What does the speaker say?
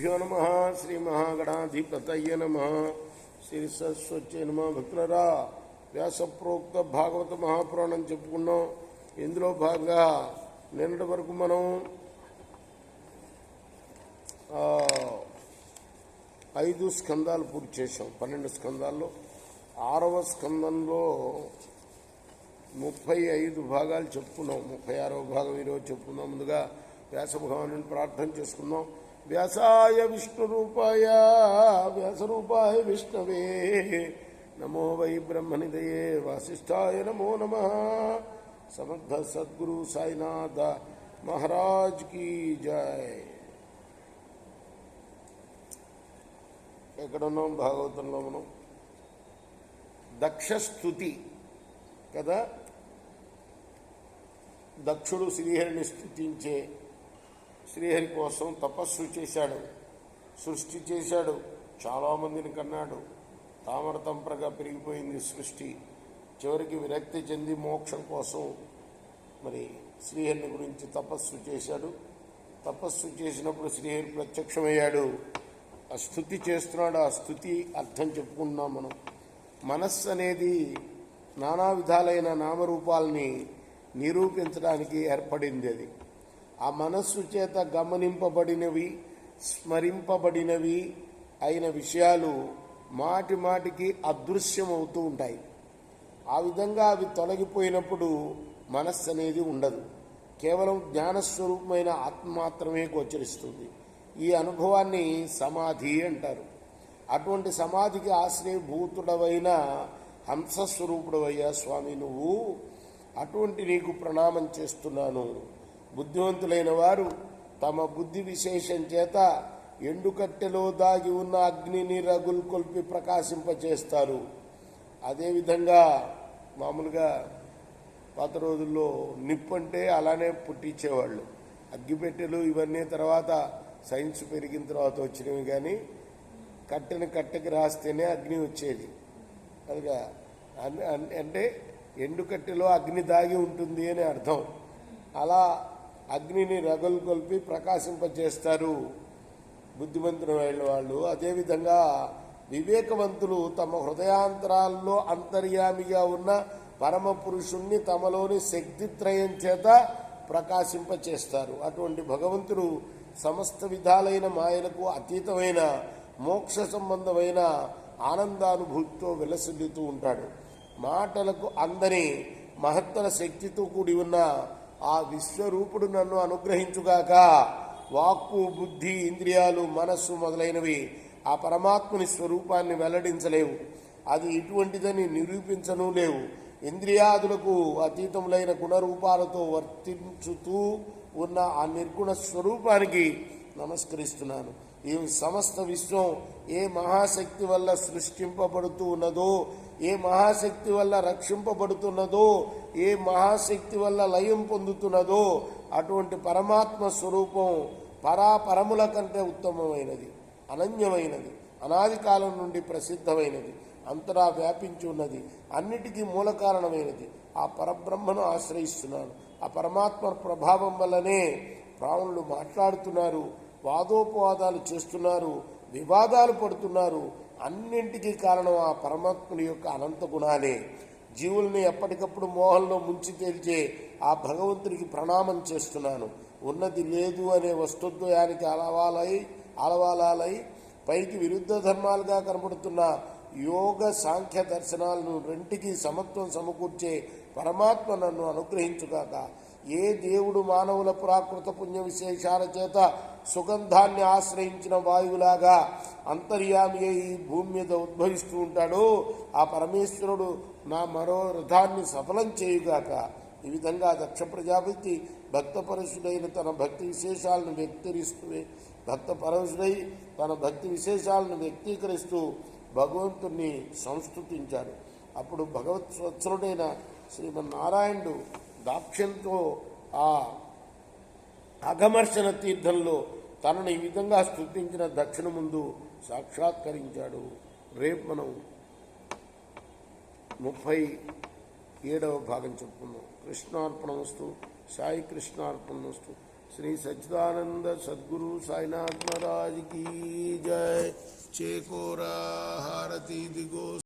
శ్రీగురుభ్యో నమ. శ్రీ మహాగణాధిపతయ నమ. శ్రీ సరస్వతి నమ. భక్తులరా, వ్యాసప్రోక్త భాగవత మహాపురాణం చెప్పుకున్నాం. ఇందులో భాగంగా నిన్నటి వరకు మనం 5 స్కందాలు పూర్తి చేసాం. 12 స్కందాల్లో 6వ స్కందంలో 35 భాగాలు చెప్పుకున్నాం. 36వ భాగం ఈరోజు చెప్పుకుందాం. ముందుగా వ్యాస భగవాను ప్రార్థన చేసుకుందాం. వ్యాసాయ విష్ణురూపాయ వ్యాసరూపాయ విష్ణవే నమో వై బ్రహ్మనిదయే వాసిష్ఠాయ నమో నమ. సమర్థ సద్గురు సాయినాథ మహారాజ్ కీ జై. ఎక్కడున్నాం? భాగవతంలో మనం దక్షస్తుతి కదా. దక్షుడు శ్రీహరిని స్తుతించే, శ్రీహరి కోసం తపస్సు చేశాడు, సృష్టి చేశాడు, చాలామందిని కన్నాడు. తామరతంప్రగా పెరిగిపోయింది సృష్టి. చివరికి విరక్తి చెంది మోక్షం కోసం మరి శ్రీహరిని గురించి తపస్సు చేశాడు. తపస్సు చేసినప్పుడు శ్రీహరి ప్రత్యక్షమయ్యాడు. ఆ స్తుతి చేస్తున్నాడు. ఆ స్తుతి అర్థం చెప్పుకుంటున్నాం మనం. మనస్సు అనేది నానా విధాలైన నామరూపాలని నిరూపించడానికి ఏర్పడింది. అది ఆ మనస్సు చేత గమనింపబడినవి, స్మరింపబడినవి అయిన విషయాలు మాటి మాటికి అదృశ్యమవుతూ ఉంటాయి. ఆ విధంగా అవి తొలగిపోయినప్పుడు మనస్సు అనేది ఉండదు. కేవలం జ్ఞానస్వరూపమైన ఆత్మ మాత్రమే గోచరిస్తుంది. ఈ అనుభవాన్ని సమాధి అంటారు. అటువంటి సమాధికి ఆశ్రయభూతుడవైన హంసస్వరూపుడవయ్యా స్వామి నువ్వు. అటువంటి నీకు ప్రణామం చేస్తున్నాను. బుద్ధివంతులైన వారు తమ బుద్ధి విశేషం చేత ఎండుకట్టెలో దాగి ఉన్న అగ్నిని రగుల్కొల్పి ప్రకాశింపచేస్తారు. అదేవిధంగా మామూలుగా పాత రోజుల్లో నిప్పు అంటే అలానే పుట్టించేవాళ్ళు. అగ్గిపెట్టెలు ఇవన్నీ తర్వాత సైన్స్ పెరిగిన తర్వాత వచ్చినవి. కానీ కట్టెని కట్టెకి రాస్తేనే అగ్ని వచ్చేది. అదిగా అంటే ఎండుకట్టెలో అగ్ని దాగి ఉంటుంది అని అర్థం. అలా అగ్నిని రగుల్కొల్పి ప్రకాశింపజేస్తారు బుద్ధిమంతులైన వాళ్ళు. అదేవిధంగా వివేకవంతులు తమ హృదయాంతరాల్లో అంతర్యామిగా ఉన్న పరమ పురుషుణ్ణి తమలోని శక్తిత్రయం చేత ప్రకాశింపచేస్తారు. అటువంటి భగవంతుడు సమస్త విధాలైన మాయలకు అతీతమైన మోక్ష సంబంధమైన ఆనందానుభూతితో విలసిల్లుతూ ఉంటాడు. మాటలకు అందని మహత్తర శక్తితో కూడి ఉన్న ఆ విశ్వరూపుడు నన్ను అనుగ్రహించుగాక. వాక్కు, బుద్ధి, ఇంద్రియాలు, మనస్సు మొదలైనవి ఆ పరమాత్మని స్వరూపాన్ని వెల్లడించలేవు. అది ఇటువంటిదని నిరూపించను లేవు. ఇంద్రియాదులకు అతీతములైన గుణరూపాలతో వర్తించుతూ ఉన్న ఆ నిర్గుణ స్వరూపానికి నమస్కరిస్తున్నాను. ఈ సమస్త విశ్వం ఏ మహాశక్తి వల్ల సృష్టింపబడుతూ ఉన్నదో, ఏ మహాశక్తి వల్ల రక్షింపబడుతున్నదో, ఏ మహాశక్తి వల్ల లయం పొందుతున్నదో అటువంటి పరమాత్మ స్వరూపం పరాపరముల కంటే ఉత్తమమైనది, అనన్యమైనది, అనాది కాలం నుండి ప్రసిద్ధమైనది, అంతటా వ్యాపించి ఉన్నది, అన్నిటికీ మూల కారణమైనది. ఆ పరబ్రహ్మను ఆశ్రయిస్తున్నాను. ఆ పరమాత్మ ప్రభావం వల్లనే ప్రాణులు మాట్లాడుతున్నారు, వాదోపవాదాలు చేస్తున్నారు, వివాదాలు పడుతున్నారు. అన్నింటికీ కారణం ఆ పరమాత్ముని యొక్క అనంత గుణాలే. జీవుల్ని ఎప్పటికప్పుడు మోహంలో ముంచి తేల్చే ఆ భగవంతునికి ప్రణామం చేస్తున్నాను. ఉన్నది లేదు అనే వస్తుద్వయానికి అలవాలాలై పైకి విరుద్ధ ధర్మాలుగా కనబడుతున్న యోగ సాంఖ్య దర్శనాలను రెంటికి సమత్వం సమకూర్చే పరమాత్మ నన్ను అనుగ్రహించుగాక. ఏ దేవుడు మానవుల ప్రాకృత పుణ్య విశేషాల చేత సుగంధాన్ని ఆశ్రయించిన వాయువులాగా అంతర్యామి ఈ భూమి మీద ఉద్భవిస్తూ ఉంటాడో ఆ పరమేశ్వరుడు నా మరో రథాన్ని సఫలం చేయుగాక. ఈ విధంగా దక్ష ప్రజాపతి భక్తపరశుడైన తన భక్తి విశేషాలను వ్యక్తీకరిస్తూ భగవంతుణ్ణి సంస్తుతించాడు. అప్పుడు భగవత్ స్వత్సరుడైన శ్రీమన్నారాయణుడు దాక్ష్యంతో ఆ అఘమర్షణ తీర్థంలో తనను ఈ విధంగా స్తుతించిన దక్షిణ ముందు సాక్షాత్కరించాడు. రేపు మనం 37వ భాగం చెప్పుకుందాం. కృష్ణార్పణమస్తు. సాయి కృష్ణార్పణమస్తు. श्री सच्चिदानंद सद्गुरु साईनाथ महाराज की जय। चेकोरा हारती दिगो।